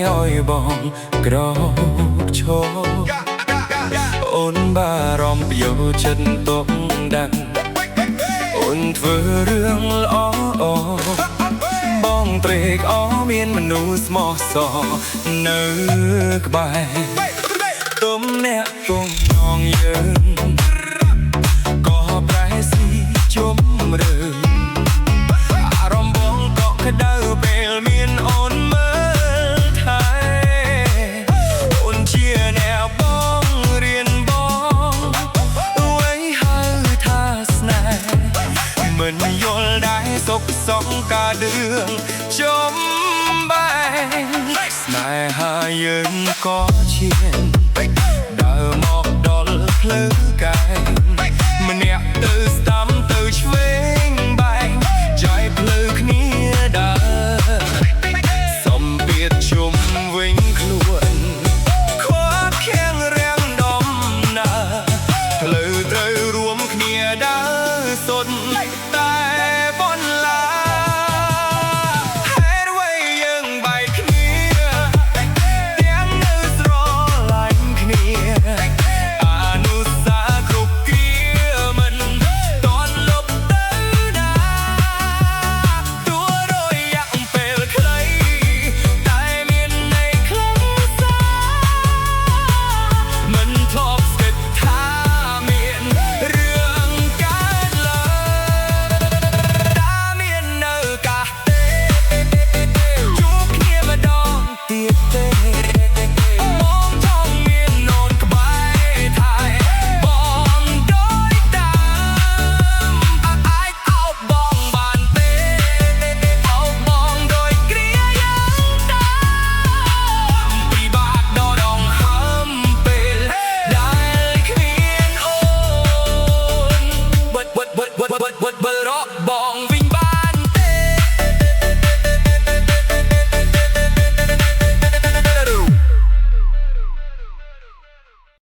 ឲ្យបងក្រោកឈរអូនបារម្ភយកចិត្តទុកដាក់អូនធ្វើរឿងល្អបងត្រេកអរមានមនុស្សស្មោះសរនៅក្បែរទុំអ្នកគង់នងយើងក៏ប្រែស៊ីជុំរើអារម្មណ៍បងក៏ក្តៅពេលមានអូនមើលថែអូនជាអ្នកបងរៀនបងអ្វីហៅថាស្នេហ៍មិនយល់ដែរសុខសង្ការដឿងចំបែងស្នេហាយើងក៏ឈានដើរមកដល់ផ្លូវកែងម្នាក់ទៅស្ដាំទៅឆ្វេងបែងចែកផ្លូវគ្នាដើរសំពៀតជុំវិញខ្លួនខ្វះខាំងរាំងដំណើរផ្លូវត្រូវរួមគ្នាដើរសុទ្ធ